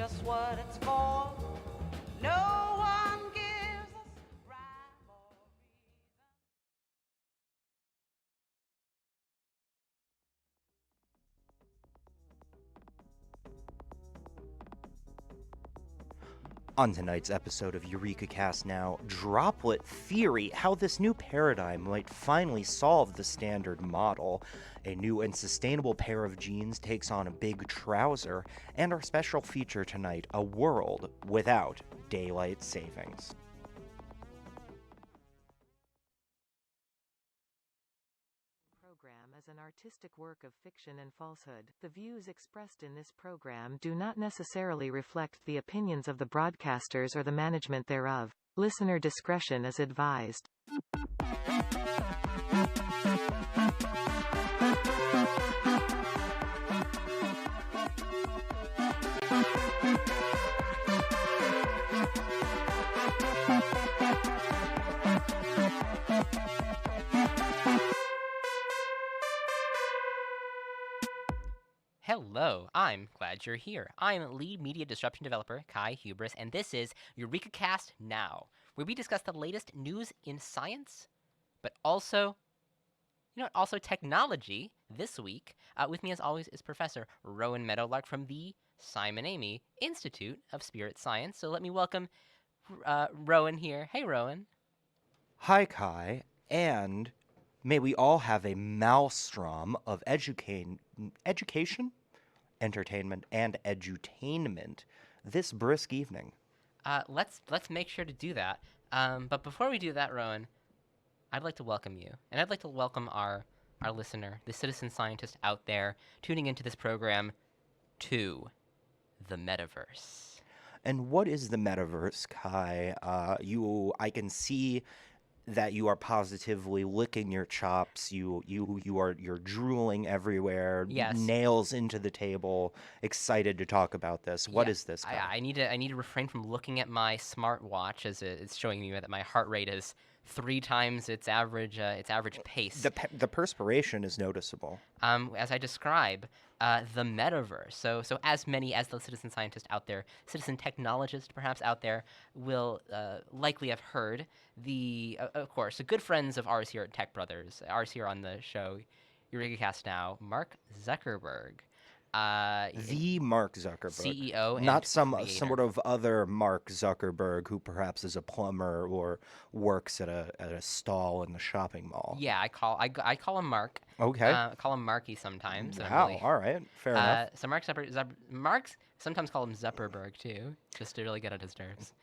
just what it's for. No one gives us rhyme or reason. On tonight's episode of EurekaCast NOW, Droplet Theory, how this new paradigm might finally solve the standard model. A new and sustainable pair of jeans takes on a big trouser, and our special feature tonight, a world without daylight savings. Program as an artistic work of fiction and falsehood. The views expressed in this program do not necessarily reflect the opinions of the broadcasters or the management thereof. Listener discretion is advised. Hello, I'm glad you're here. I'm lead media disruption developer Kai Hubris, and this is EurekaCast NOW, where we discuss the latest news in science, but also, technology. This week, with me as always is Professor Rowan Meadowlark from the Simon Amy Institute of Spirit Science. So let me welcome Rowan here. Hey, Rowan. Hi, Kai, and may we all have a maelstrom of education, entertainment, and edutainment this brisk evening. Let's make sure to do that. But before we do that, Rowan, I'd like to welcome you, and I'd like to welcome our listener, the citizen scientist out there tuning into this program, to the metaverse. And what is the metaverse, Kai? I can see that you are positively licking your chops. You're drooling everywhere. Yes. Nails into the table. Excited to talk about this. What is this, Kai? I need to refrain from looking at my smartwatch as it's showing me that my heart rate is 3 times its average pace. The perspiration is noticeable. As I describe the metaverse. So as many as the citizen scientist out there, citizen technologist perhaps out there, will likely have heard, of course, the good friends of ours here at Tech Brothers, ours here on the show, EurekaCast NOW, Mark Zuckerberg. The Mark Zuckerberg. CEO and not some creator. sort of other Mark Zuckerberg who perhaps is a plumber or works at a stall in the shopping mall. Yeah, I call him Mark. Okay. I call him Marky sometimes. Wow, all right. Fair enough. So Mark's sometimes call him Zuckerberg too, just to really get on his nerves.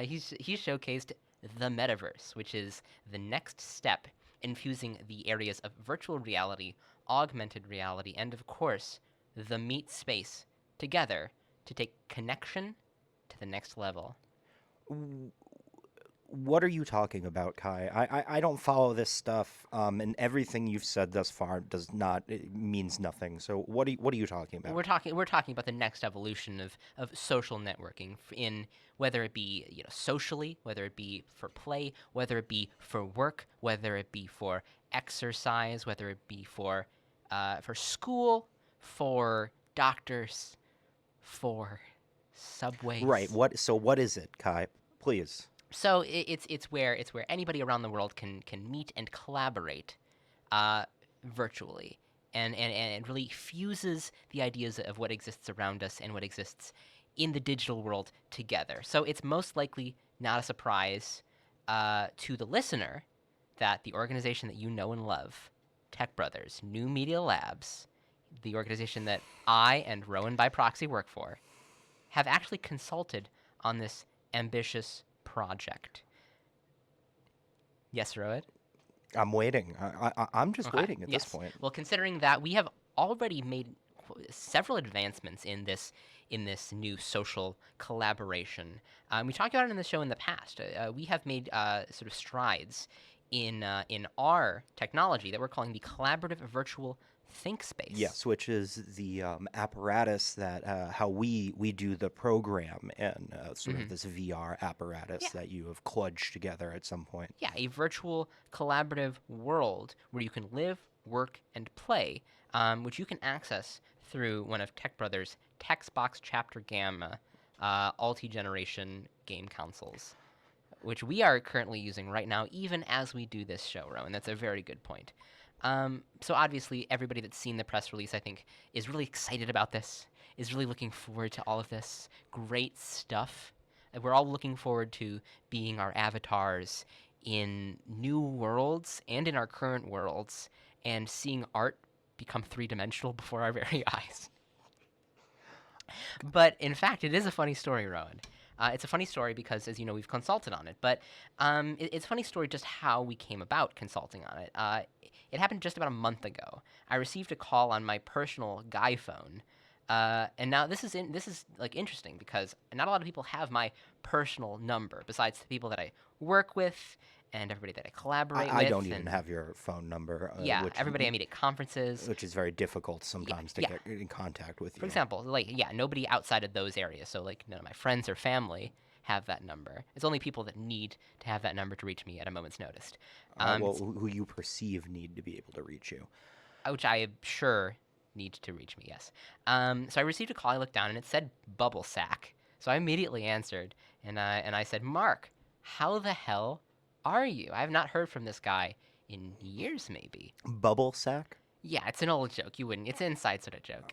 He's showcased the metaverse, which is the next step in fusing the areas of virtual reality, augmented reality, and of course, the meat space together to take connection to the next level. What are you talking about, Kai? I don't follow this stuff, and everything you've said thus far it means nothing. So what are you talking about? We're talking about the next evolution of social networking, in whether it be socially, whether it be for play, whether it be for work, whether it be for exercise, whether it be for school, for doctors, for subways. Right. What is it, Kai? Please. So it's where anybody around the world can meet and collaborate virtually, and it really fuses the ideas of what exists around us and what exists in the digital world together. So it's most likely not a surprise to the listener that the organization that you know and love, Tech Brothers, New Media Labs, the organization that I and Rowan by proxy work for, have actually consulted on this ambitious project. Yes, Rowan? I'm waiting. I'm just waiting at this point. Well, considering that we have already made several advancements in this new social collaboration, we talked about it in the show in the past. We have made sort of strides in our technology that we're calling the collaborative virtual think space. Yes, which is the apparatus that how we do the program and sort of this VR apparatus that you have kludged together at some point. Yeah, a virtual collaborative world where you can live, work, and play, which you can access through one of Tech Brothers' TextBox Chapter Gamma multi-generation game consoles, which we are currently using right now, even as we do this show, Rowan. That's a very good point. So obviously, everybody that's seen the press release, I think, is really excited about this, is really looking forward to all of this great stuff. We're all looking forward to being our avatars in new worlds and in our current worlds, and seeing art become three-dimensional before our very eyes. But in fact, it is a funny story, Rowan. It's a funny story because, as you know, we've consulted on it. But it's a funny story just how we came about consulting on it. It happened just about a month ago. I received a call on my personal guy phone. And now this is like interesting because not a lot of people have my personal number besides the people that I work with and everybody that I collaborate with. I don't even have your phone number. Yeah, everybody I meet at conferences. Which is very difficult sometimes to get in contact with you. For example, nobody outside of those areas. So, none of my friends or family have that number. It's only people that need to have that number to reach me at a moment's notice. Who you perceive need to be able to reach you. Which I am sure need to reach me, yes. So I received a call, I looked down, and it said Bubble Sack. So I immediately answered, and I said, Mark, how the hell are you? I have not heard from this guy in years, maybe. Bubble Sack? Yeah, it's an old joke. You wouldn't. It's an inside sort of joke.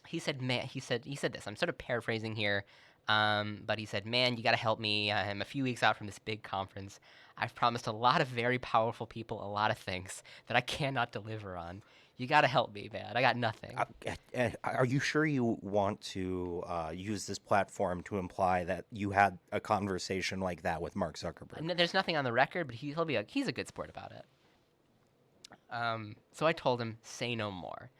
He said this. I'm sort of paraphrasing here, but he said, man, you got to help me. I'm a few weeks out from this big conference. I've promised a lot of very powerful people a lot of things that I cannot deliver on. You got to help me, man. I got nothing. Are you sure you want to use this platform to imply that you had a conversation like that with Mark Zuckerberg? No, there's nothing on the record, but he'll be like, he's a good sport about it. So I told him, say no more.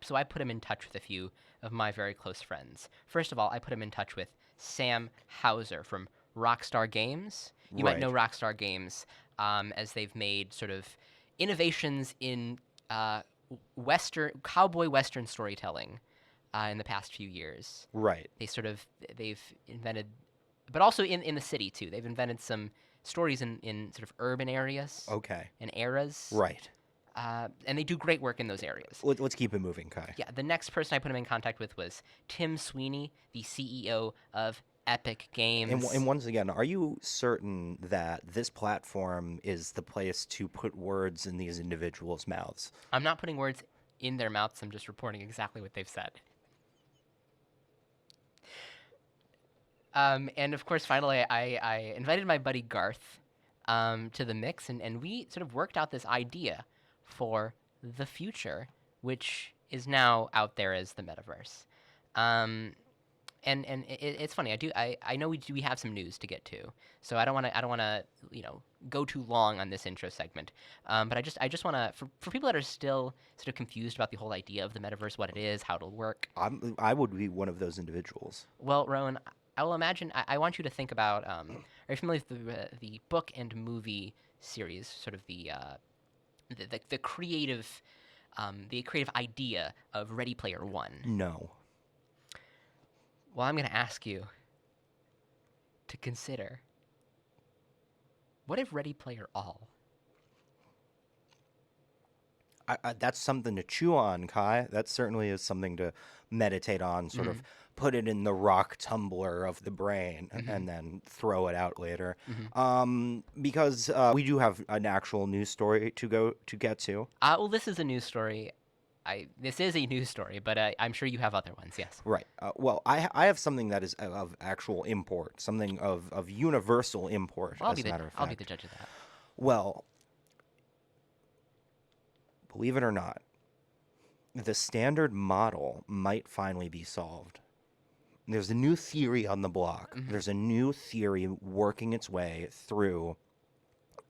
So I put him in touch with a few of my very close friends. First of all, I put him in touch with Sam Hauser from Rockstar Games. You might know Rockstar Games as they've made sort of innovations in cowboy western storytelling in the past few years. Right. They've invented, but also in the city too. They've invented some stories in sort of urban areas. Okay. And eras. Right. And they do great work in those areas. Let's keep it moving, Kai. Yeah. The next person I put him in contact with was Tim Sweeney, the CEO of Epic Games. And once again, are you certain that this platform is the place to put words in these individuals' mouths? I'm not putting words in their mouths. I'm just reporting exactly what they've said. And of course, finally, I invited my buddy Garth to the mix, and we sort of worked out this idea for the future, which is now out there as the metaverse. And it's funny. I know we have some news to get to, so I don't want to go too long on this intro segment. But I just want to for people that are still sort of confused about the whole idea of the metaverse, what it is, how it'll work. I would be one of those individuals. Well, Rowan, I will imagine. I want you to think about. Are you familiar with the book and movie series? Sort of the creative idea of Ready Player One. No. Well, I'm going to ask you to consider, what if Ready Player All? That's something to chew on, Kai. That certainly is something to meditate on, sort of put it in the rock tumbler of the brain and then throw it out later. Because we do have an actual news story to get to. Well, this is a news story. This is a news story, but I'm sure you have other ones, yes. Right. Well, I have something that is of actual import, something of universal import, as a matter of fact. I'll be the judge of that. Well, believe it or not, the standard model might finally be solved. There's a new theory on the block. There's a new theory working its way through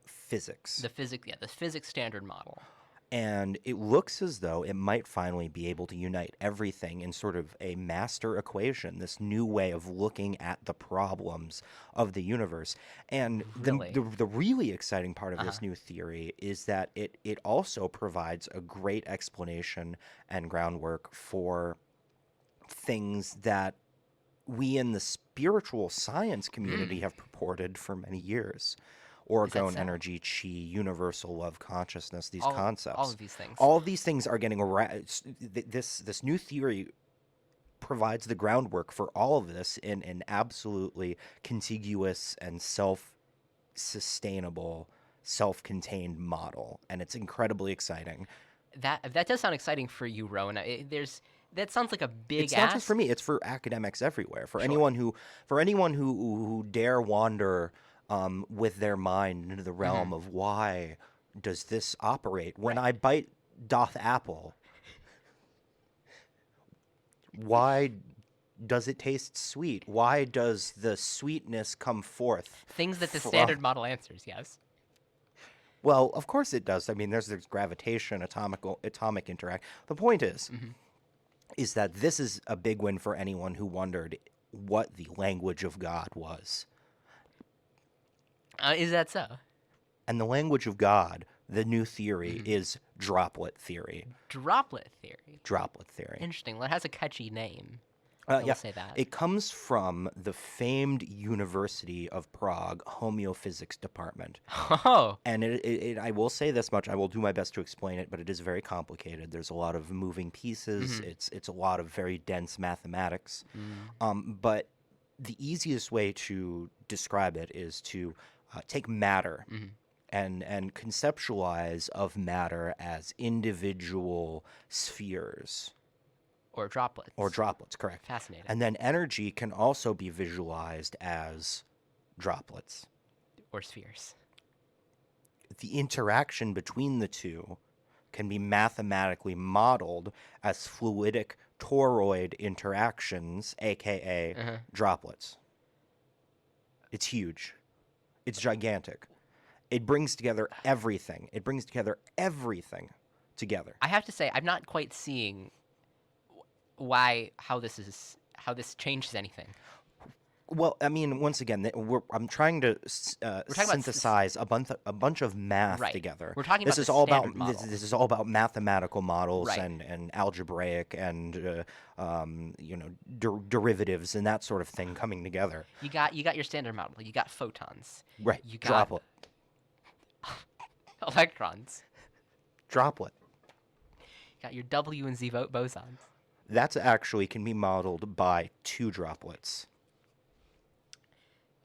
physics. The physics standard model. And it looks as though it might finally be able to unite everything in sort of a master equation, this new way of looking at the problems of the universe. And Really? the really exciting part of this new theory is that it also provides a great explanation and groundwork for things that we in the spiritual science community have purported for many years. Orgone so? energy, chi, universal love consciousness, these concepts. All of these things. All of these things are getting this new theory provides the groundwork for all of this in an absolutely contiguous and self-sustainable, self-contained model, and it's incredibly exciting. That does sound exciting for you, Rowan. That sounds like a big It's not just for me; it's for academics everywhere. For anyone who dare wander with their mind into the realm of why does this operate? When I bite doth apple, why does it taste sweet? Why does the sweetness come forth? Things that the standard model answers, yes. Well, of course it does. I mean, there's gravitation, atomic interact. The point is that this is a big win for anyone who wondered what the language of God was. Is that so? And the language of God, the new theory, is droplet theory. Droplet theory. Droplet theory. Interesting. Well, it has a catchy name. I will say that. It comes from the famed University of Prague homeophysics department. Oh. And I will say this much. I will do my best to explain it, but it is very complicated. There's a lot of moving pieces. It's a lot of very dense mathematics. But the easiest way to describe it is to take matter and conceptualize of matter as individual spheres. Or droplets. Or droplets, correct. Fascinating. And then energy can also be visualized as droplets. Or spheres. The interaction between the two can be mathematically modeled as fluidic toroid interactions, aka droplets. It's huge. It's gigantic. It brings together everything. It brings together everything together. I have to say, I'm not quite seeing how this changes anything. Well, I mean, once again, I'm trying to synthesize a bunch of math together. We're talking this about is all standard about model. this is all about mathematical models Right. and algebraic and derivatives and that sort of thing coming together. You got your standard model. You got photons. Right. You got Droplet. electrons. Droplet. You got your W and Z bosons. That's actually can be modeled by two droplets.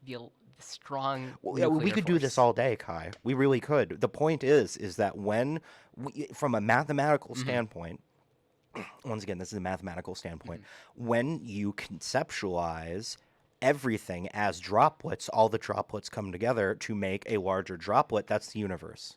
The strong. Well, yeah, we nuclear could do this force. all day, Kai. We really could. The point is that when, from a mathematical standpoint, once again, this is a mathematical standpoint, when you conceptualize everything as droplets, all the droplets come together to make a larger droplet. That's the universe.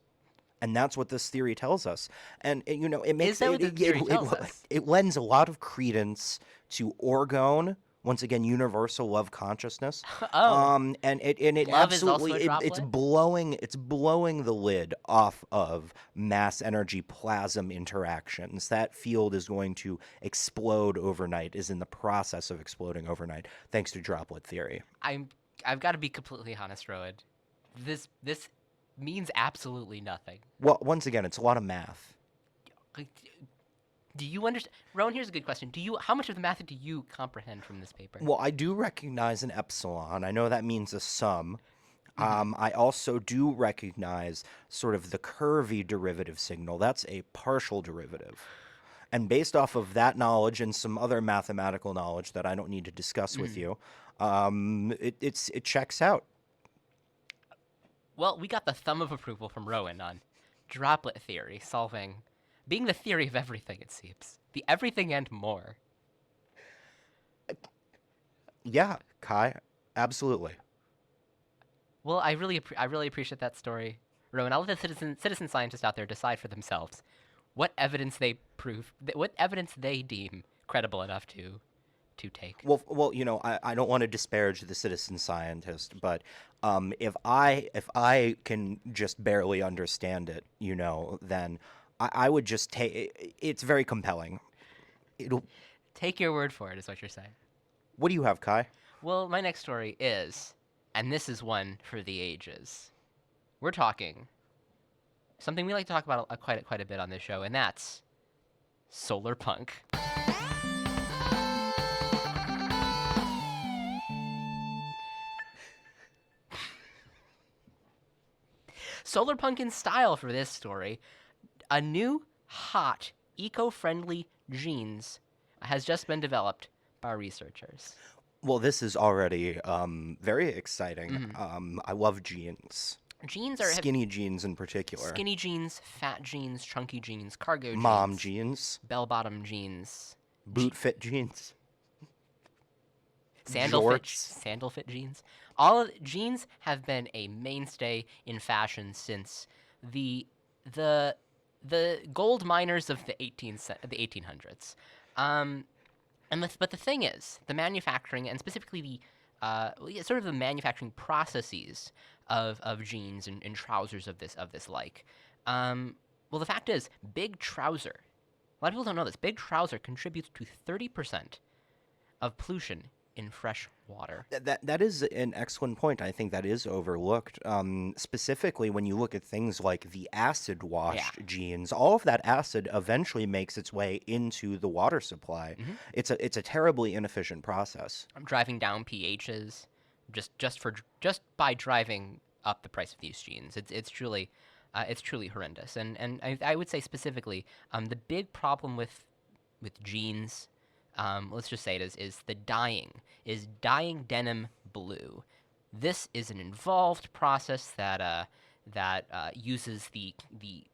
And that's what this theory tells us. And, it makes Is that what the theory tells us? It lends a lot of credence to orgone. Once again, universal love consciousness. And it Love is also absolutely a it's droplet? blowing the lid off of mass energy plasm interactions. That field is going to explode overnight, is in the process of exploding overnight, thanks to droplet theory. I've got to be completely honest, Rowan. This means absolutely nothing. Well, once again, it's a lot of math. Like, do you understand? Rowan, here's a good question. How much of the math do you comprehend from this paper? Well, I do recognize an epsilon. I know that means a sum. I also do recognize sort of the curvy derivative signal. That's a partial derivative. And based off of that knowledge and some other mathematical knowledge that I don't need to discuss with you, it checks out. Well, we got the thumb of approval from Rowan on droplet theory being the theory of everything, it seems. The everything and more. Yeah, Kai, absolutely. Well, I really appreciate that story, Rowan. I'll let the citizen scientists out there decide for themselves what evidence they deem credible enough to take. Well, I don't want to disparage the citizen scientist, but if I can just barely understand it, then I would just take. It's very compelling. Take your word for it, is what you're saying. What do you have, Kai? Well, my next story is, and this is one for the ages. We're talking something we like to talk about quite a bit on this show, and that's solar punk. Solar punk in style for this story. A new, hot, eco-friendly jeans has just been developed our researchers. Well, this is already very exciting. I love jeans. Jeans are Skinny jeans in particular. skinny jeans, fat jeans, chunky jeans, cargo jeans, Mom jeans. bell-bottom jeans, Boot fit jeans. sandal Jorts. fit jeans. All of jeans have been a mainstay in fashion since the gold miners of the 1800s. But the thing is, the manufacturing and specifically sort of the manufacturing processes of jeans and trousers of this like. Well, the fact is, big trouser. A lot of people don't know this. Big trouser contributes to 30% of pollution in fresh water. That is an excellent point. I think that is overlooked. Specifically, when you look at things like the acid washed jeans, all of that acid eventually makes its way into the water supply. It's a terribly inefficient process. I'm driving down pHs just by driving up the price of these jeans. It's truly horrendous. And I would say specifically, the big problem with jeans, let's just say it is the dyeing. Is dyeing denim blue. This is an involved process that uses the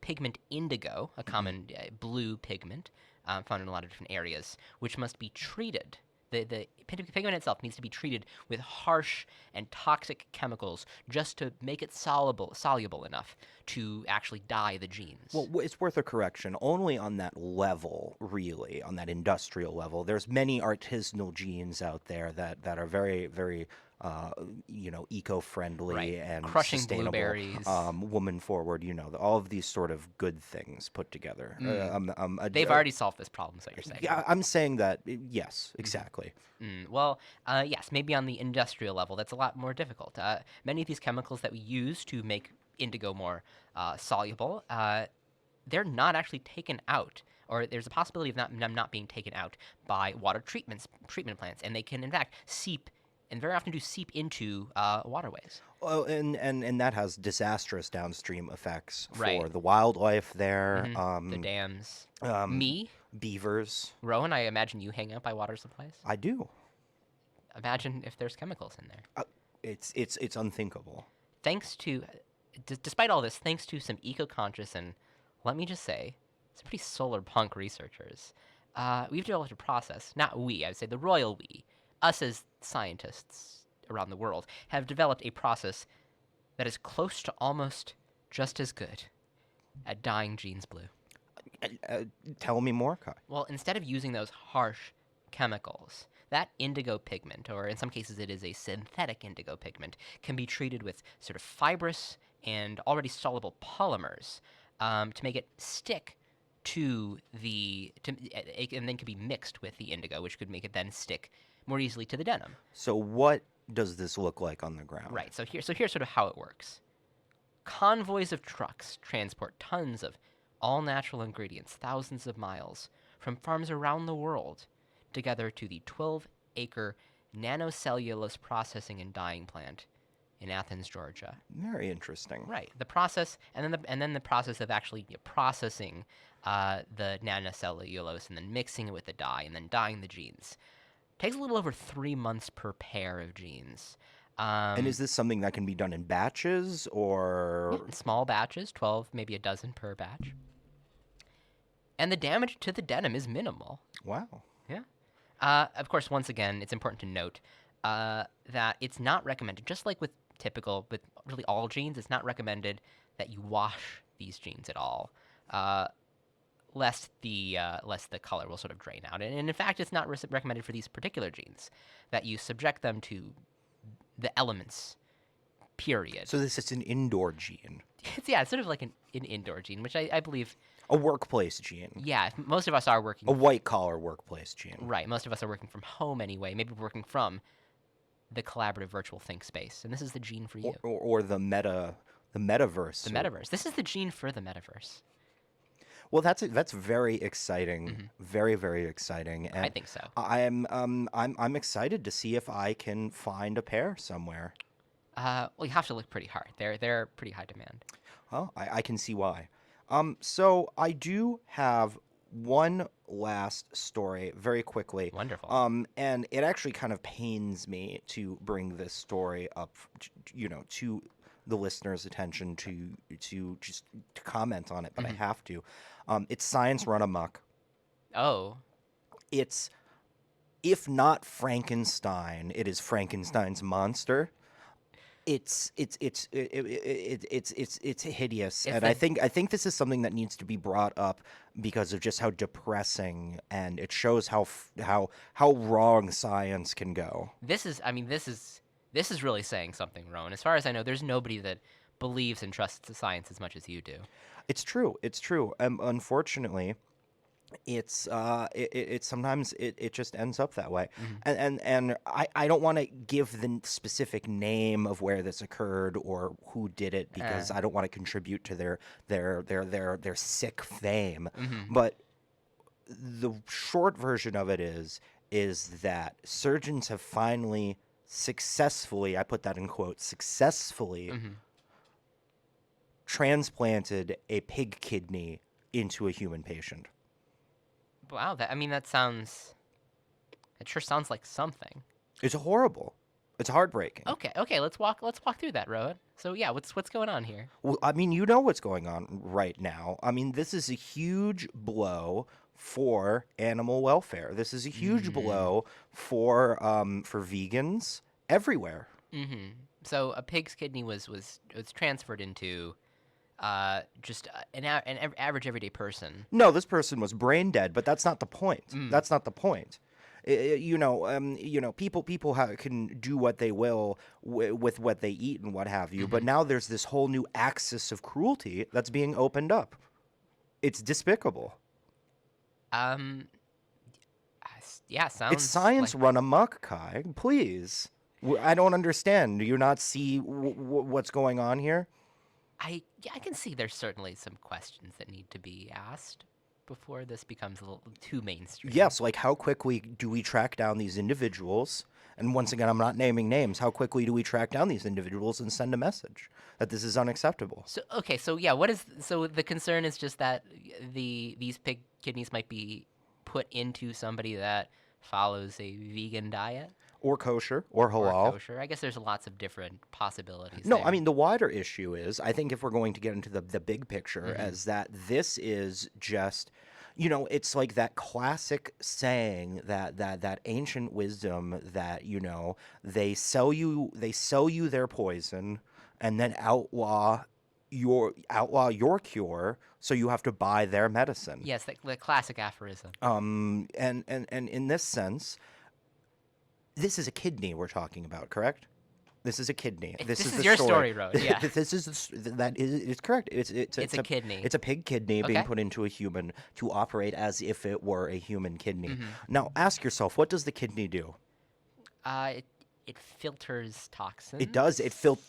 pigment indigo, a common blue pigment found in a lot of different areas, which must be treated. The pigment itself needs to be treated with harsh and toxic chemicals just to make it soluble enough to actually dye the jeans. Well, it's worth a correction. Only on that level, really, on that industrial level. There's many artisanal jeans out there that are very, very, eco-friendly Right. and Crushing sustainable, blueberries. woman-forward. All of these sort of good things put together. They've already solved this problem, is what you're saying. Yeah, I'm saying that. Yes, exactly. Yes, maybe on the industrial level, that's a lot more difficult. Many of these chemicals that we use to make indigo more soluble, they're not actually taken out, or there's a possibility of them not being taken out by water treatment plants, and they can, in fact, seep, and very often do seep into waterways. Well, and that has disastrous downstream effects for Right. the wildlife there. The dams. Beavers. Rowan, I imagine you hang out by water supplies. I do. Imagine if there's chemicals in there. It's unthinkable. Thanks to, despite all this, thanks to some eco-conscious and, let me just say, some pretty solar punk researchers, we've developed a process, not we, I would say the royal we, us as scientists around the world, have developed a process that is close to almost just as good at dyeing jeans blue. Tell me more, Kai. Well, instead of using those harsh chemicals, that indigo pigment, or in some cases it is a synthetic indigo pigment, can be treated with sort of fibrous and already soluble polymers to make it stick and then could be mixed with the indigo, which could make it then stick more easily to the denim. So what does this look like on the ground? Right. So here's sort of how it works. Convoys of trucks transport tons of all natural ingredients, thousands of miles, from farms around the world, together to the 12-acre nanocellulose processing and dyeing plant in Athens, Georgia. Very interesting. Right. The process, and then the process of actually processing the nanocellulose and then mixing it with the dye and then dyeing the jeans takes a little over 3 months per pair of jeans. And is this something that can be done in batches or? In small batches, 12, maybe a dozen per batch. And the damage to the denim is minimal. Wow. Yeah. Of course, once again, it's important to note that it's not recommended, just like with really all jeans, it's not recommended that you wash these jeans at all, lest the color will sort of drain out. And in fact, it's not recommended for these particular jeans that you subject them to the elements, period. So this is an indoor jean. It's sort of like an indoor jean, which I believe... A workplace jean. Yeah, most of us are working... A white-collar workplace jean. Right, most of us are working from home anyway. Maybe we're working from the collaborative virtual think space, and this is the jean for you. Or the metaverse. The metaverse. This is the jean for the metaverse. Well, that's very exciting. Mm-hmm. Very, very exciting. And I think so. I'm excited to see if I can find a pair somewhere. Well, you have to look pretty hard. They're pretty high demand. Oh, I can see why. So I do have one last story very quickly. Wonderful. And it actually kind of pains me to bring this story up, to the listener's attention to just to comment on it, but I have to. It's science run amok. Oh. It's, if not Frankenstein, it is Frankenstein's monster. It's hideous, and I think this is something that needs to be brought up because of just how depressing, and it shows how wrong science can go. This is really saying something, Rowan. As far as I know, there's nobody that believes and trusts the science as much as you do. It's true. Unfortunately, it's sometimes it just ends up that way, and I don't want to give the specific name of where this occurred or who did it because I don't want to contribute to their sick fame. But the short version of it is that surgeons have finally successfully, I put that in quotes, successfully transplanted a pig kidney into a human patient. Wow, that sure sounds like something. It's horrible. It's heartbreaking. Okay, let's walk through that, Rowan. So yeah, what's going on here? Well, I mean, you know what's going on right now. I mean, this is a huge blow for animal welfare. This is a huge blow for vegans everywhere. So a pig's kidney was transferred into just an average everyday person. No, this person was brain dead, but that's not the point. That's not the point. People can do what they will with what they eat and what have you, but now there's this whole new axis of cruelty that's being opened up. It's despicable. Yeah, sounds. It's science run amok, Kai. Please, I don't understand. Do you not see what's going on here? I can see there's certainly some questions that need to be asked before this becomes a little too mainstream. Yes, like how quickly do we track down these individuals? And once again, I'm not naming names. How quickly do we track down these individuals and send a message that this is unacceptable? So the concern is just that these pig kidneys might be put into somebody that follows a vegan diet? Or kosher, or halal. Or kosher. I guess there's lots of different possibilities. No, there. I mean, the wider issue is, I think if we're going to get into the big picture, is that this is just, it's like that classic saying, that ancient wisdom that, they sell you their poison and then outlaw your cure, so you have to buy their medicine. Yes, the classic aphorism. And in this sense, this is a kidney we're talking about, correct? This is a kidney. This is your story, Rowan. Yeah. It's correct. It's a kidney. It's a pig kidney being put into a human to operate as if it were a human kidney. Now, ask yourself, what does the kidney do? It filters toxins. It does.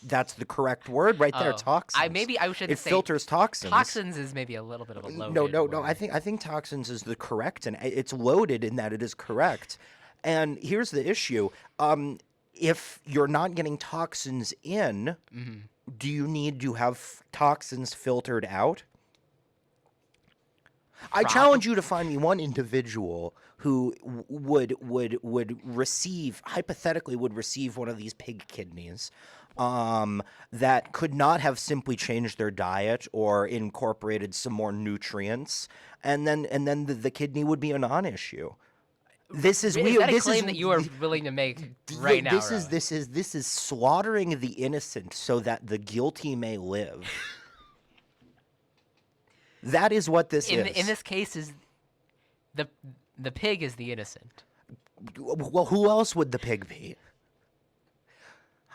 That's the correct word right there. Toxins. I should It say filters toxins. Toxins is maybe a little bit of a loaded No. word. I think toxins is the correct, and it's loaded in that it is correct. And here's the issue. If you're not getting toxins in, do you need to have toxins filtered out? I challenge you to find me one individual who would hypothetically receive one of these pig kidneys that could not have simply changed their diet or incorporated some more nutrients, and then the kidney would be a non-issue. This is weird. Is that a claim that you are willing to make right now? This is slaughtering the innocent so that the guilty may live. That is what this is. In this case, is the pig is the innocent. Well, who else would the pig be?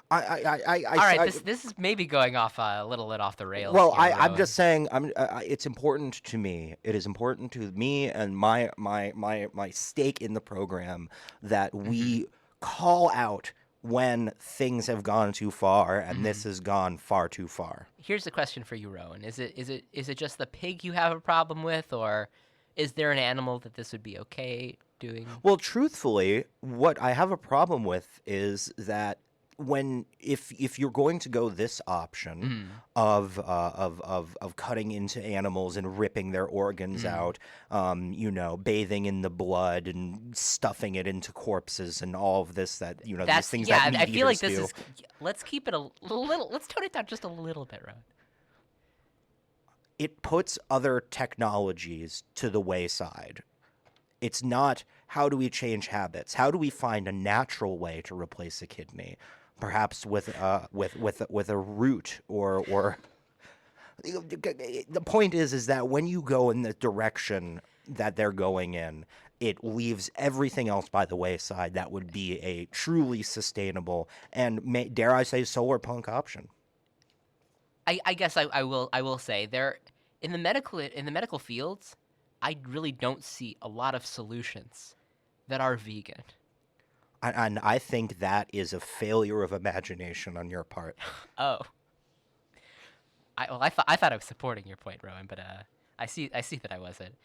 All right, this is maybe going off a little bit off the rails. Well, here, I'm just saying, it's important to me. It is important to me and my stake in the program that we call out when things have gone too far, and this has gone far too far. Here's the question for you, Rowan: Is it just the pig you have a problem with, or is there an animal that this would be okay doing? Well, truthfully, what I have a problem with is that if you're going to go this option of cutting into animals and ripping their organs out, bathing in the blood and stuffing it into corpses and all of this these things that meat I feel like eaters this do. is. Let's keep it a little. Let's tone it down just a little bit, Rowan. It puts other technologies to the wayside. It's not how do we change habits? How do we find a natural way to replace a kidney? Perhaps with a root or the point is that when you go in the direction that they're going in, it leaves everything else by the wayside that would be a truly sustainable and dare I say solar punk option. I guess I will say there in the medical fields, I really don't see a lot of solutions that are vegan. And I think that is a failure of imagination on your part. Oh, I thought I was supporting your point, Rowan, but I see that I wasn't.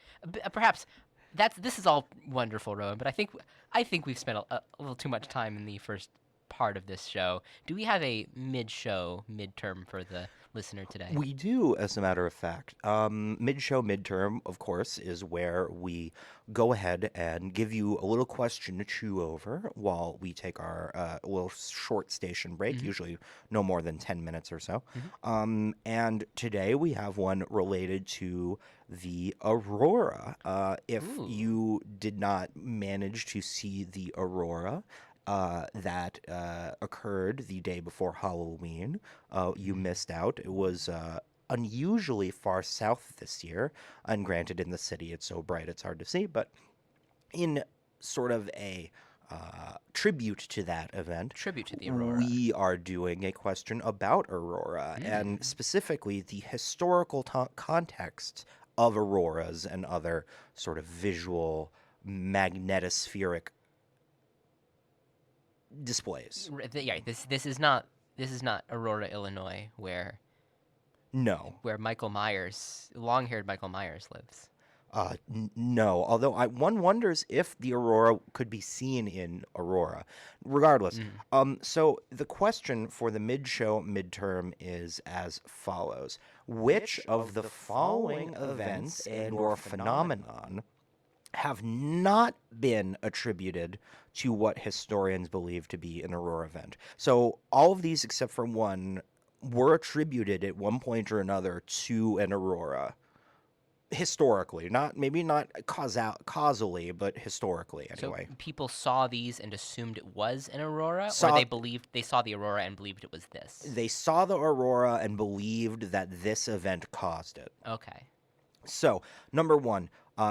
Perhaps this is all wonderful, Rowan, but I think we've spent a little too much time in the first part of this show. Do we have a midterm for the listener today? We do, as a matter of fact. Mid-show, midterm, of course, is where we go ahead and give you a little question to chew over while we take our little short station break, usually no more than 10 minutes or so. And today we have one related to the aurora. If you did not manage to see the aurora, that occurred the day before Halloween. You missed out. It was unusually far south this year. And granted, in the city, it's so bright it's hard to see. But in sort of a tribute to that event, Tribute to the aurora. we are doing a question about aurora and specifically the historical context of auroras and other sort of visual magnetospheric displays. Yeah, this is not Aurora, Illinois, where Michael Myers, long-haired Michael Myers lives. No, although one wonders if the aurora could be seen in Aurora. Regardless, so the question for the mid-show midterm is as follows: which of the following events and/or phenomenon have not been attributed to what historians believe to be an aurora event? So all of these, except for one, were attributed at one point or another to an aurora. Historically, maybe not causally, but historically anyway. So people saw these and assumed it was an aurora, or they saw the aurora and believed it was this? They saw the aurora and believed that this event caused it. Okay. So, number one,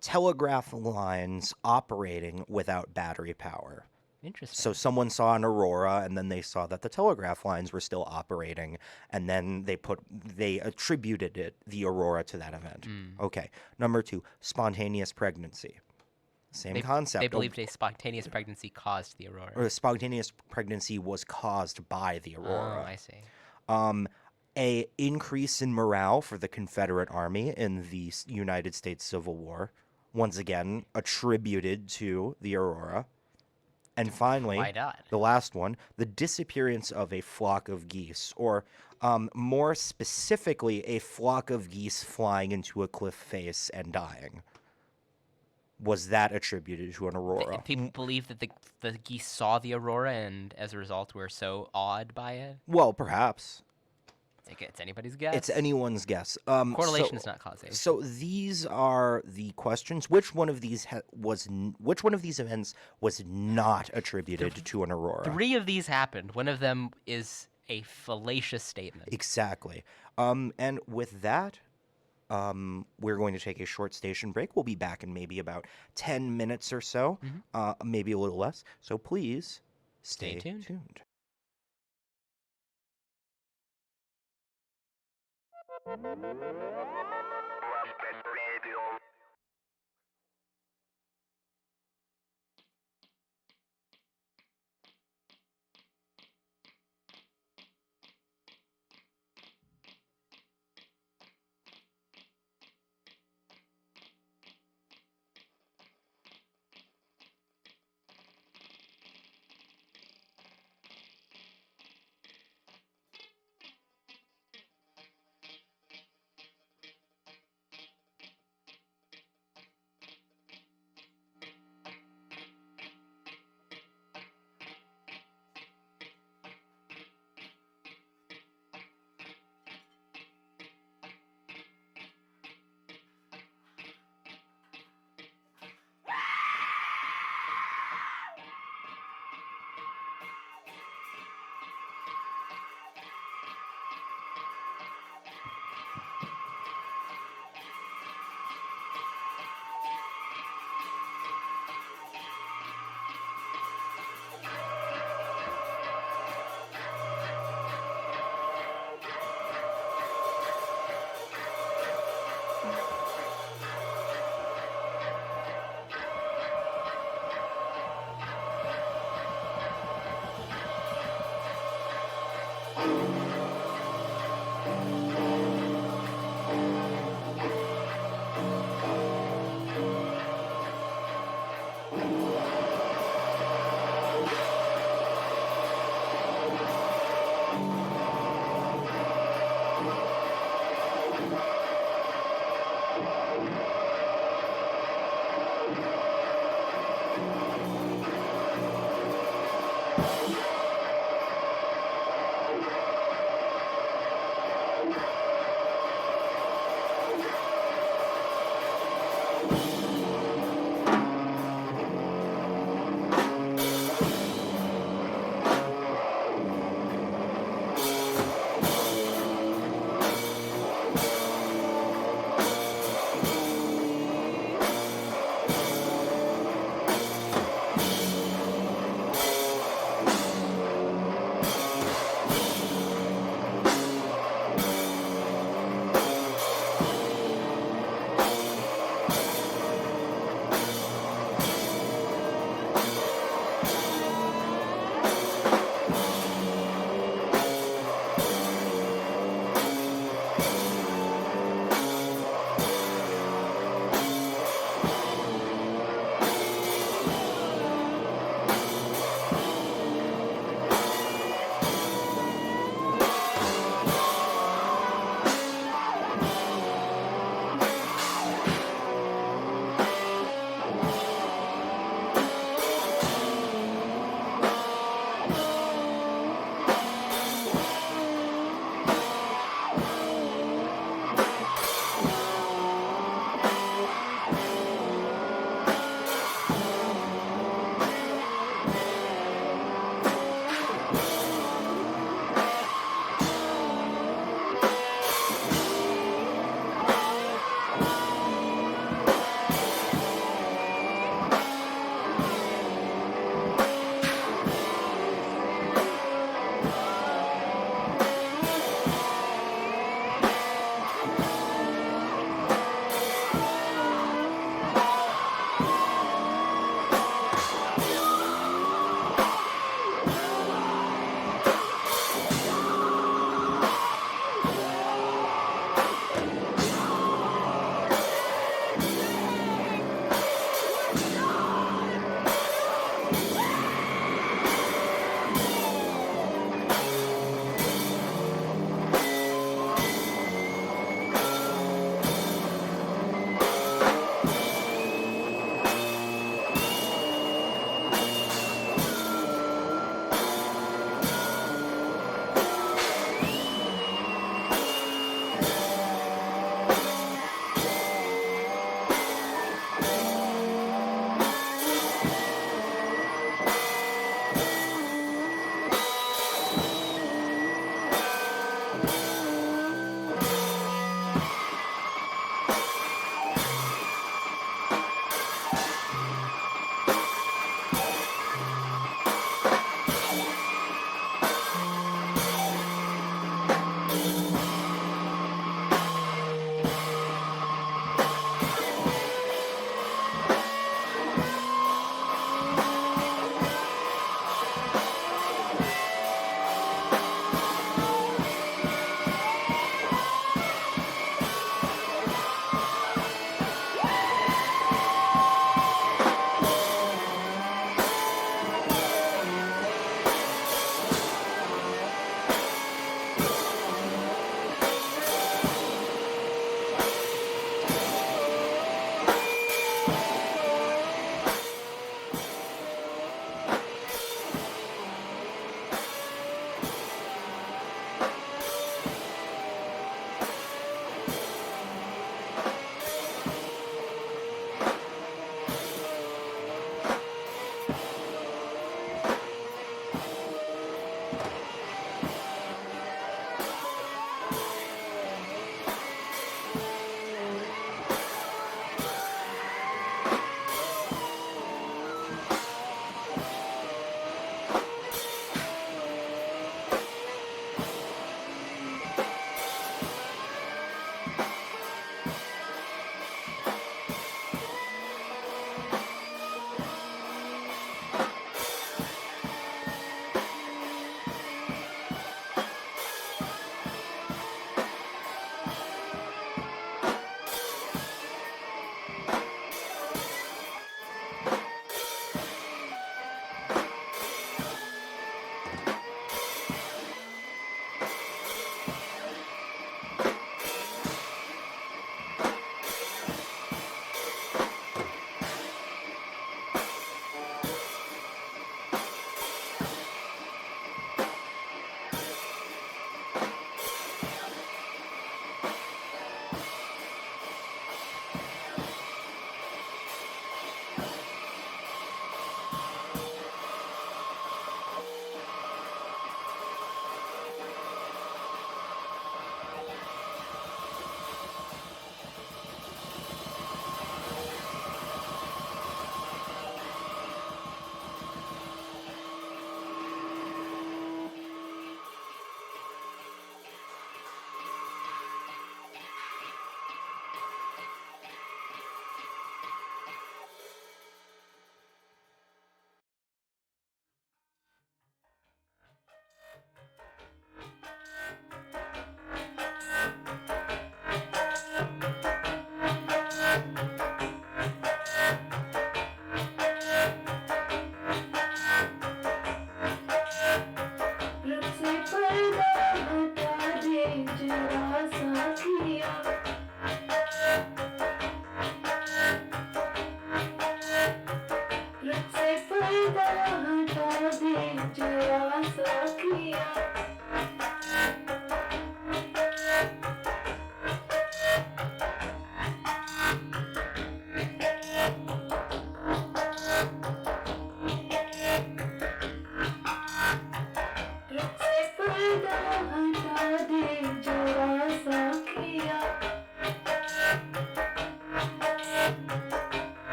telegraph lines operating without battery power. Interesting. So someone saw an aurora, and then they saw that the telegraph lines were still operating, and then they attributed the aurora to that event. Okay. Number two, spontaneous pregnancy. Same concept. They believed a spontaneous pregnancy caused the aurora. Or a spontaneous pregnancy was caused by the aurora. Oh, I see. A increase in morale for the Confederate Army in the United States Civil War, once again attributed to the aurora. And finally, Why not? the last one, the disappearance of a flock of geese, or more specifically, a flock of geese flying into a cliff face and dying. Was that attributed to an aurora? People believe that the geese saw the aurora and, as a result, were so awed by it? Well, perhaps. It's anybody's guess. It's anyone's guess. Correlation is not causation. So these are the questions. Which one of these events was not attributed to an aurora? 3 of these happened. One of them is a fallacious statement. Exactly. And with that, we're going to take a short station break. We'll be back in maybe about 10 minutes or so, maybe a little less. So please stay tuned.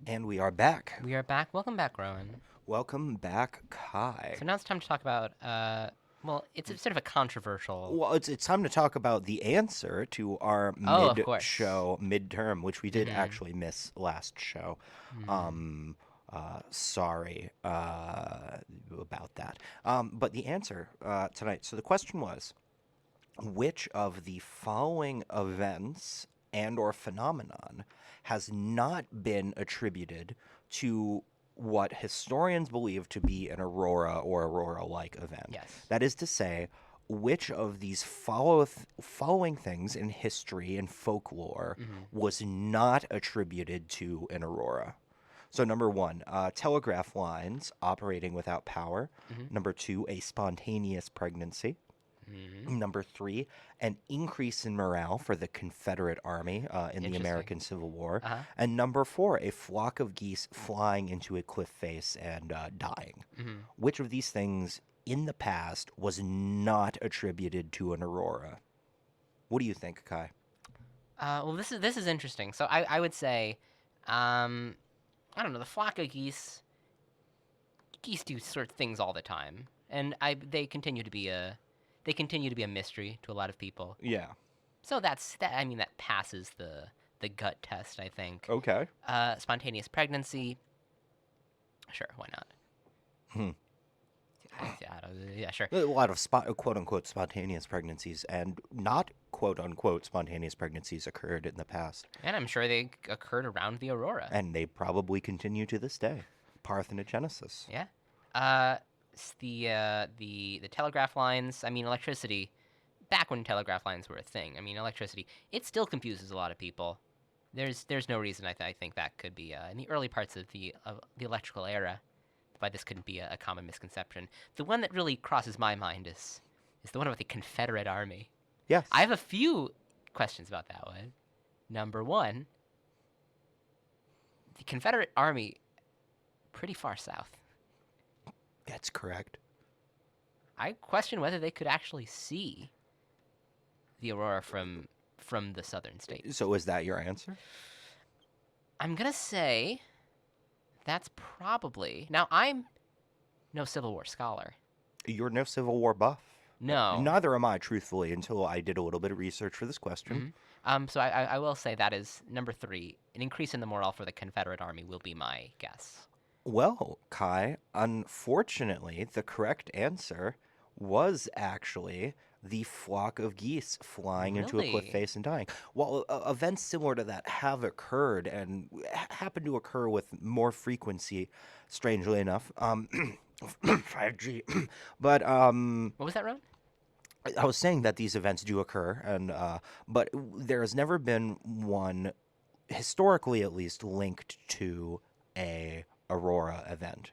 And we are back. We are back. Welcome back, Rowan. Welcome back, Kai. So now it's time to talk about, well, it's sort of a controversial... Well, it's time to talk about the answer to our of course. mid-show midterm, which we did actually miss last show. Sorry about that. But the answer tonight, so the question was, which of the following events and or phenomenon has not been attributed to what historians believe to be an aurora or aurora-like event? Yes. That is to say, which of these following things in history and folklore was not attributed to an aurora? So number one, telegraph lines operating without power. Number two, a spontaneous pregnancy. Number three, an increase in morale for the Confederate Army in the American Civil War. And number four, a flock of geese flying into a cliff face and dying. Which of these things in the past was not attributed to an aurora? What do you think, Kai? Well, this is interesting. So I would say, I don't know, the flock of geese do sort of things all the time, and they continue to be a mystery to a lot of people. Yeah. So that passes the gut test, I think. Okay. Spontaneous pregnancy. Sure, why not? Yeah, sure. A lot of quote-unquote spontaneous pregnancies and not quote-unquote spontaneous pregnancies occurred in the past. And I'm sure they occurred around the aurora. And they probably continue to this day. Parthenogenesis. Yeah. The telegraph lines, electricity, back when telegraph lines were a thing, electricity, it still confuses a lot of people. There's no reason I think that could be, in the early parts of the electrical era, why this couldn't be a common misconception. The one that really crosses my mind is the one about the Confederate Army. Yes. I have a few questions about that one. Number one, the Confederate Army, pretty far south. That's correct. I question whether they could actually see the aurora from the southern states. So is that your answer? I'm going to say that's probably... Now, I'm no Civil War scholar. You're no Civil War buff. No. Neither am I, truthfully, until I did a little bit of research for this question. So I will say that is number three. An increase in the morale for the Confederate Army will be my guess. Well, Kai, unfortunately, the correct answer was actually the flock of geese flying into a cliff face and dying. While events similar to that have occurred and happen to occur with more frequency, strangely enough, 5G. But what was that, Ron? I was saying that these events do occur, and but there has never been one, historically at least, linked to a aurora event.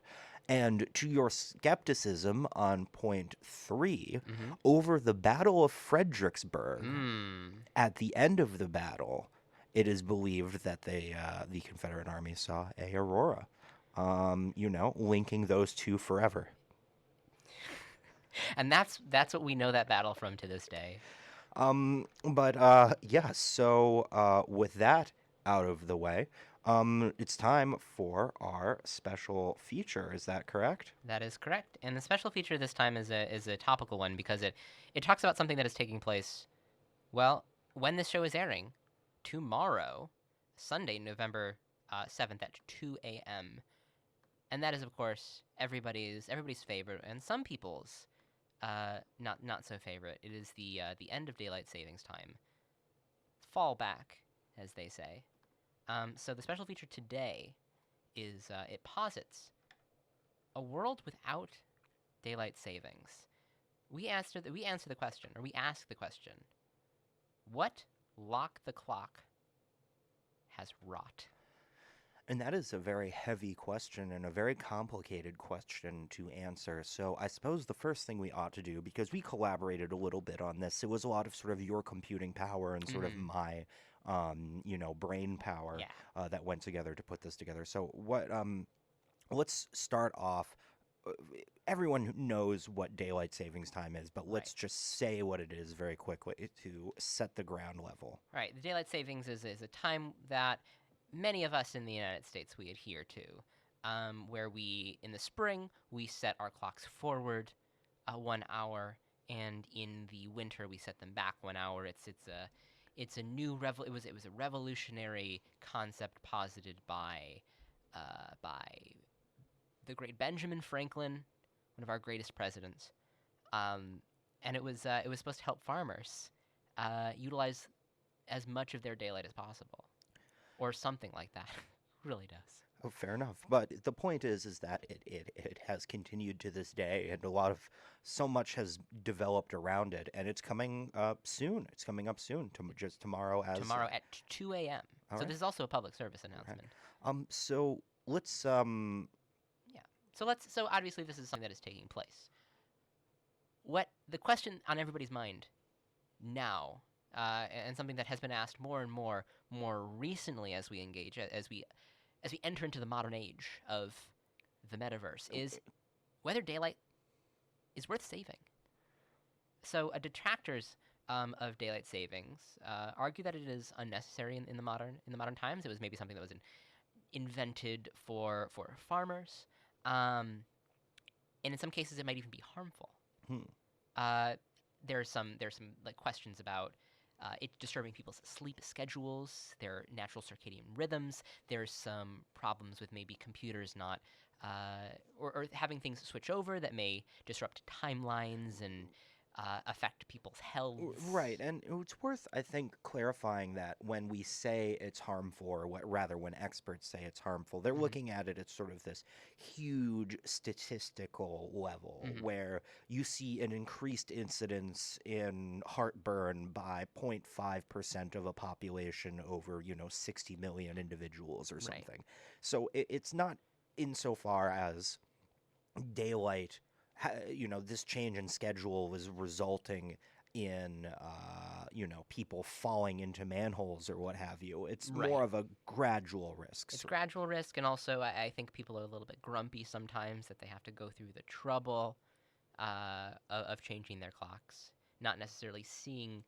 And to your skepticism on point 3, over the Battle of Fredericksburg, at the end of the battle, it is believed that the Confederate Army saw a aurora. Linking those two forever. And that's what we know that battle from to this day. So with that out of the way, it's time for our special feature. Is that correct? That is correct. And the special feature this time is a topical one because it talks about something that is taking place, well, when this show is airing, tomorrow, Sunday, November 7th at 2 a.m. And that is, of course, everybody's favorite and some people's not so favorite. It is the end of daylight savings time. Fall back, as they say. So the special feature today is it posits a world without daylight savings. We ask the question, what lock the clock has wrought? And that is a very heavy question and a very complicated question to answer. So I suppose the first thing we ought to do, because we collaborated a little bit on this, it was a lot of sort of your computing power and sort of my brain power that went together to put this together. So let's start off everyone knows what daylight savings time is, but let's Right. just say what it is very quickly to set the ground level. Right. The daylight savings is a time that many of us in the United States we adhere to, where we in the spring we set our clocks forward 1 hour, and in the winter we set them back 1 hour. It's a new it was a revolutionary concept posited by the great Benjamin Franklin, one of our greatest presidents, and it was supposed to help farmers utilize as much of their daylight as possible, or something like that. Really does. Oh, fair enough. But the point is that it has continued to this day, and so much has developed around it, and it's coming up soon. It's coming up soon, just tomorrow Tomorrow at 2 a.m. So All right. this is also a public service announcement. So let's Yeah. So obviously this is something that is taking place. What the question on everybody's mind now, and something that has been asked more and more recently as we engage, as we enter into the modern age of the metaverse, is whether daylight is worth saving. So detractors of daylight savings argue that it is unnecessary in the modern times. It was maybe something that was invented for farmers, and in some cases it might even be harmful. There's some like questions about it disturbing people's sleep schedules, their natural circadian rhythms. There's some problems with maybe computers not or having things switch over that may disrupt timelines and affect people's health. Right, and it's worth, I think, clarifying that when we say it's harmful, or rather when experts say it's harmful, they're looking at it at sort of this huge statistical level where you see an increased incidence in heartburn by 0.5% of a population over, 60 million individuals or something. Right. So it's not insofar as daylight, this change in schedule was resulting in, people falling into manholes or what have you. It's more of a gradual risk. It's gradual risk, and also I think people are a little bit grumpy sometimes that they have to go through the trouble of changing their clocks, not necessarily seeing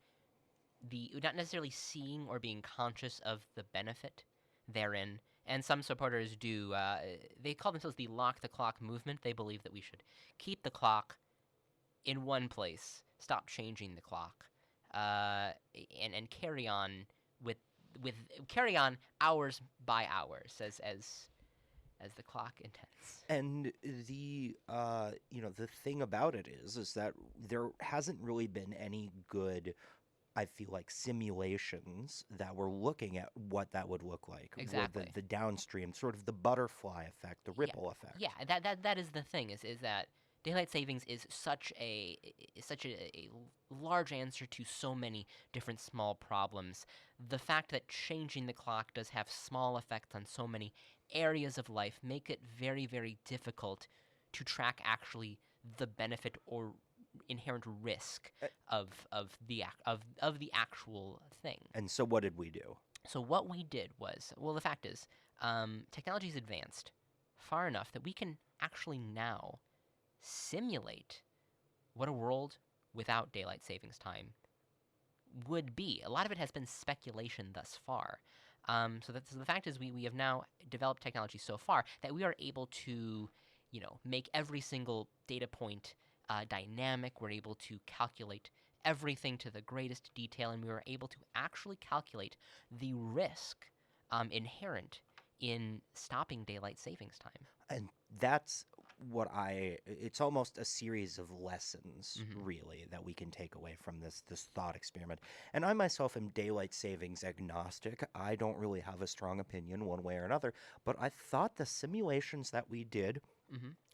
or being conscious of the benefit therein. And some supporters do. They call themselves the Lock the Clock movement. They believe that we should keep the clock in one place, stop changing the clock, and carry on carry on hours by hours as the clock intends. And the thing about it is that there hasn't really been any good, I feel like, simulations that were looking at what that would look like. Exactly. The downstream, sort of the butterfly effect, the ripple effect. Yeah, that is the thing, is that daylight savings is such a large answer to so many different small problems. The fact that changing the clock does have small effects on so many areas of life make it very, very difficult to track actually the benefit or inherent risk of the actual thing. And so what did we do? So what we did was, well, the fact is, technology's advanced far enough that we can actually now simulate what a world without daylight savings time would be. A lot of it has been speculation thus far. So the fact is, we have now developed technology so far that we are able to, make every single data point dynamic. We're able to calculate everything to the greatest detail, and we were able to actually calculate the risk inherent in stopping daylight savings time. And that's it's almost a series of lessons, really, that we can take away from this thought experiment. And I myself am daylight savings agnostic. I don't really have a strong opinion one way or another, but I thought the simulations that we did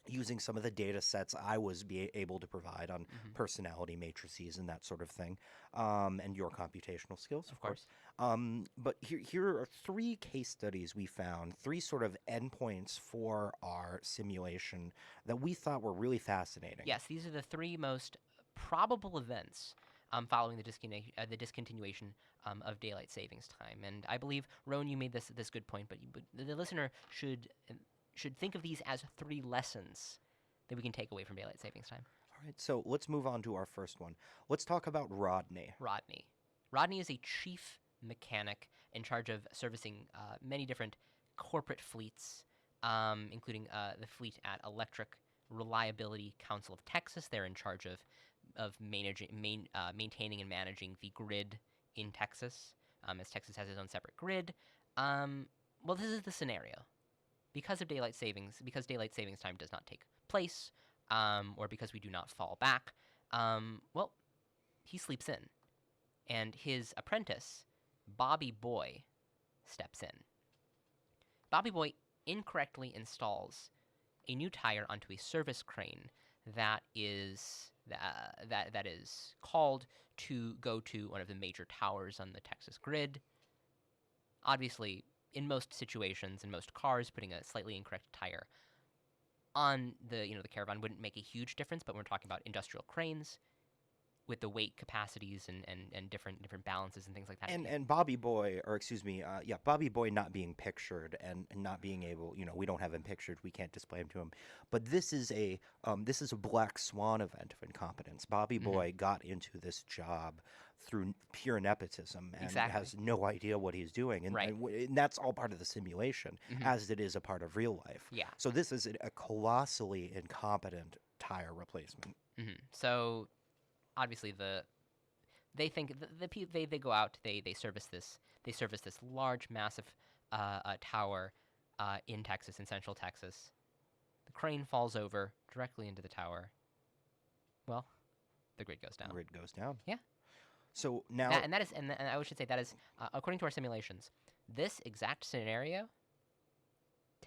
using some of the data sets I was able to provide on personality matrices and that sort of thing, and your computational skills, of course. But here are 3 case studies we found, 3 sort of endpoints for our simulation that we thought were really fascinating. Yes, these are the 3 most probable events following the discontinuation of daylight savings time. And I believe, Rowan, you made this good point, but the listener should think of these as 3 lessons that we can take away from daylight savings time. All right, so let's move on to our first one. Let's talk about Rodney. Rodney. Rodney is a chief mechanic in charge of servicing many different corporate fleets, including the fleet at Electric Reliability Council of Texas. They're in charge of maintaining and managing the grid in Texas, as Texas has its own separate grid. Well, this is the scenario. Because daylight savings time does not take place, or because we do not fall back, well, he sleeps in. And his apprentice, Bobby Boy, steps in. Bobby Boy incorrectly installs a new tire onto a service crane that is called to go to one of the major towers on the Texas grid. Obviously, in most situations, in most cars, putting a slightly incorrect tire on the caravan wouldn't make a huge difference, but when we're talking about industrial cranes with the weight capacities and different balances and things like that. And Bobby Boy, or excuse me, Bobby Boy not being pictured and not being able, we don't have him pictured, we can't display him to him. But this is a black swan event of incompetence. Bobby Boy got into this job through pure nepotism and has no idea what he's doing, and that's all part of the simulation, as it is a part of real life. Yeah. So this is a colossally incompetent tire replacement. So obviously they go out, they service this large massive tower in Texas, in central Texas. The crane falls over directly into the tower. Well, the grid goes down. Yeah. So now, and I should say that is according to our simulations, this exact scenario,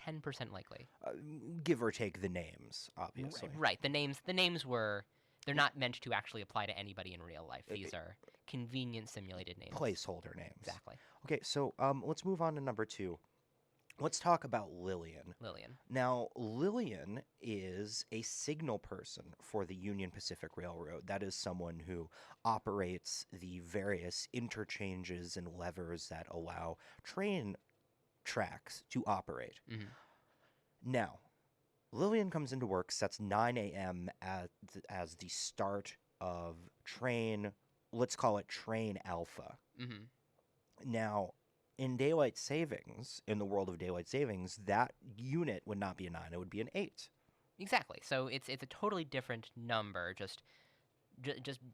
10% likely. Give or take the names, obviously. Right. The names were. They're not meant to actually apply to anybody in real life. These are convenient simulated names. Placeholder names. Exactly. Okay, so let's move on to number 2. Let's talk about Lillian. Now, Lillian is a signal person for the Union Pacific Railroad. That is someone who operates the various interchanges and levers that allow train tracks to operate. Now, Lillian comes into work, sets 9 a.m. as the start of train, let's call it train alpha. Now, in daylight savings, in the world of daylight savings, that unit would not be a 9, it would be an 8. Exactly. So it's a totally different number, just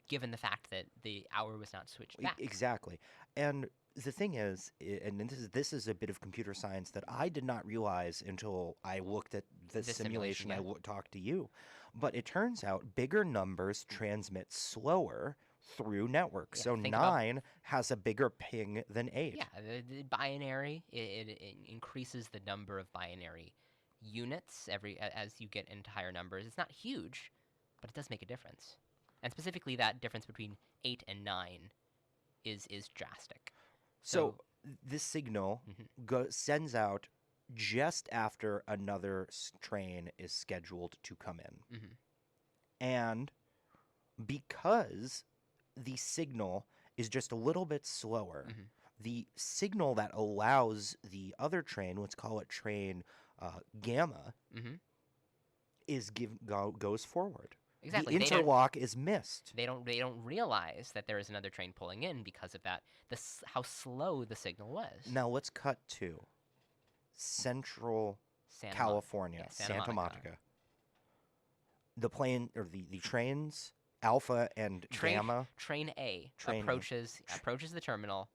given the fact that the hour was not switched back. Exactly. And the thing is, and this is a bit of computer science that I did not realize until I looked at the simulation, I talked to you. But it turns out bigger numbers transmit slower through networks. So 9 has a bigger ping than 8. Yeah, the binary, it increases the number of binary units as you get into higher numbers. It's not huge, but it does make a difference. And specifically, that difference between 8 and 9 is drastic. So this signal sends out just after another train is scheduled to come in. And because the signal is just a little bit slower, the signal that allows the other train, let's call it train Gamma, goes forward. Exactly. The interlock is missed. They don't realize that there is another train pulling in because of that. How slow the signal was. Now let's cut to Central California, Santa Monica. The plane or the trains Alpha and Gamma. Train A approaches the terminal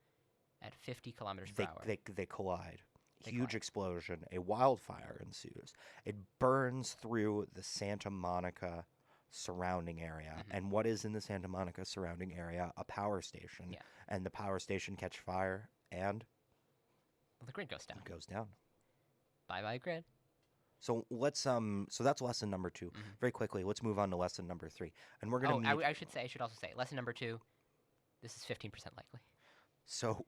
at 50 kilometers per hour. They collide. Huge explosion. A wildfire ensues. It burns through the Santa Monica surrounding area. And what is in the Santa Monica surrounding area? A power station. Yeah. And the power station catch fire and the grid goes down. It goes down. Bye grid. So let's so that's lesson number 2. Very quickly, let's move on to lesson number 3. And we're going to I should also say lesson number 2. This is 15% likely. So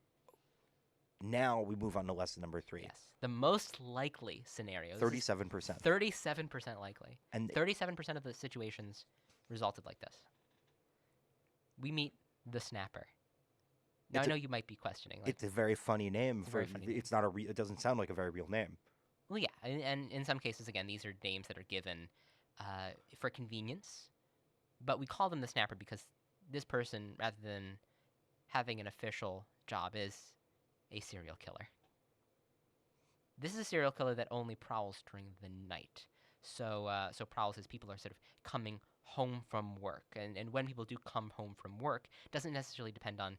now we move on to lesson number 3. Yes. The most likely scenario. 37%. 37% likely. And 37% of the situations resulted like this. We meet the Snapper. Now I know you might be questioning. It's a very funny name. It's not it doesn't sound like a very real name. Well, yeah, and in some cases, again, these are names that are given for convenience, but we call them the snapper because this person, rather than having an official job, is a serial killer. This is a serial killer that only prowls during the night. So prowls as people are sort of coming home from work. And when people do come home from work, it doesn't necessarily depend on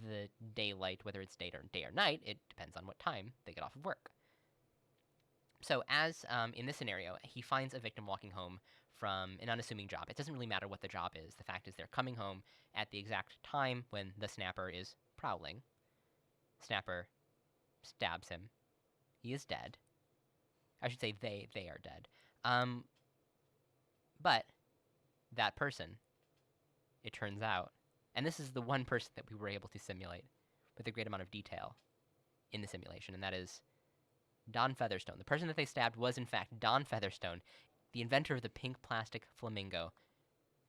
the daylight, whether it's day or night. It depends on what time they get off of work. So as in this scenario, he finds a victim walking home from an unassuming job. It doesn't really matter what the job is. The fact is they're coming home at the exact time when the snapper is prowling. Snapper stabs him. He is dead. I should say they are dead. But that person, it turns out, and this is the one person that we were able to simulate with a great amount of detail in the simulation, and that is Don Featherstone. The person that they stabbed was, in fact, Don Featherstone, the inventor of the pink plastic flamingo,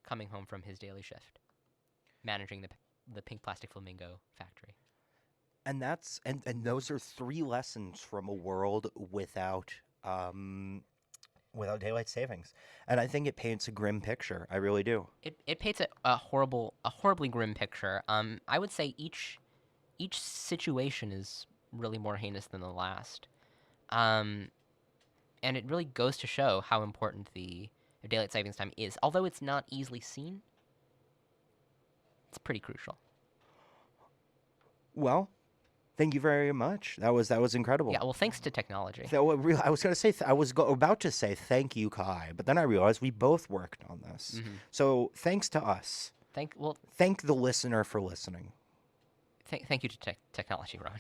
coming home from his daily shift, managing the pink plastic flamingo factory. And that's and those are 3 lessons from a world without daylight savings. And I think it paints a grim picture. I really do. It paints a horribly grim picture. I would say each situation is really more heinous than the last. And it really goes to show how important the daylight savings time is. Although it's not easily seen, it's pretty crucial. Well, thank you very much. That was incredible. Yeah, well, thanks to technology. I was going to say about to say thank you, Kai, but then I realized we both worked on this. Mm-hmm. So thanks to us. Thank the listener for listening. Thank you to technology, Rowan.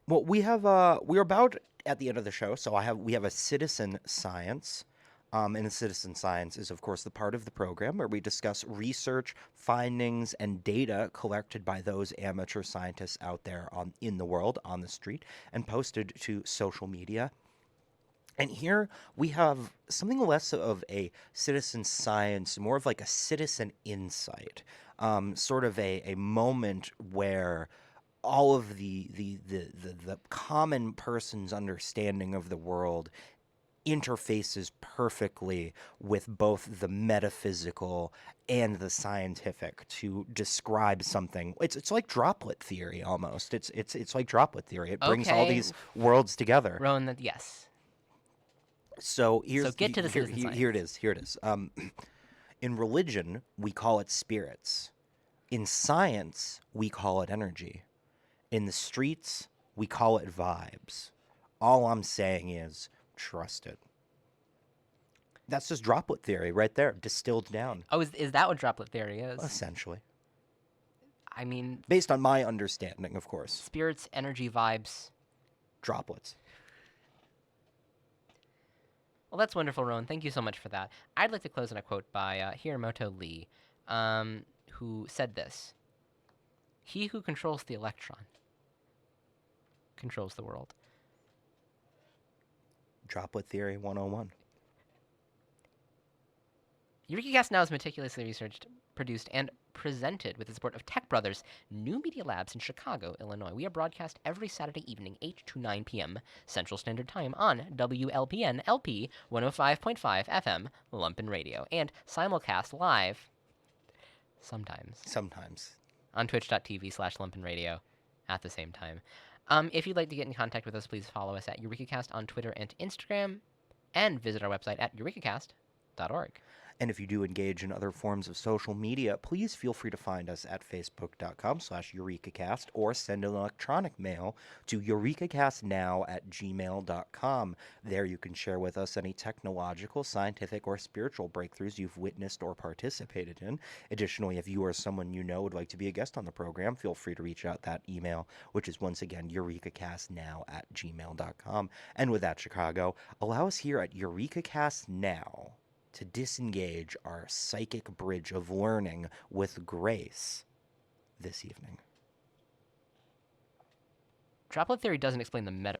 Well, we're about at the end of the show, so we have a citizen science. And the citizen science is, of course, the part of the program where we discuss research, findings, and data collected by those amateur scientists out there in the world, on the street, and posted to social media. And here we have something less of a citizen science, more of like a citizen insight, sort of a moment where all of the common person's understanding of the world interfaces perfectly with both the metaphysical and the scientific to describe something. It's like droplet theory almost. It's like droplet theory. It brings all these worlds together. Rowan, yes. So get to the citizen science. Here it is. In religion, we call it spirits. In science, we call it energy. In the streets, we call it vibes. All I'm saying is, trust it. That's just droplet theory right there, distilled down. Oh, is that what droplet theory is? Essentially. I mean, based on my understanding, of course. Spirits, energy, vibes. Droplets. Well, that's wonderful, Rowan. Thank you so much for that. I'd like to close on a quote by Hiramoto Lee, who said this: "He who controls the electron controls the world." Droplet Theory 101. EurekaCast Now is meticulously researched, produced, and presented with the support of Tech Brothers, New Media Labs in Chicago, Illinois. We are broadcast every Saturday evening, 8 to 9 p.m. Central Standard Time on WLPN LP 105.5 FM, Lumpen Radio, and simulcast live sometimes on twitch.tv/Lumpen Radio at the same time. If you'd like to get in contact with us, please follow us at EurekaCast on Twitter and Instagram, and visit our website at EurekaCast.org. And if you do engage in other forms of social media, please feel free to find us at facebook.com/EurekaCast or send an electronic mail to EurekaCastNow@gmail.com. There you can share with us any technological, scientific, or spiritual breakthroughs you've witnessed or participated in. Additionally, if you or someone you know would like to be a guest on the program, feel free to reach out that email, which is once again EurekaCastNow@gmail.com. And with that, Chicago, allow us here at EurekaCast Now to disengage our psychic bridge of learning with grace this evening. Droplet theory doesn't explain the meta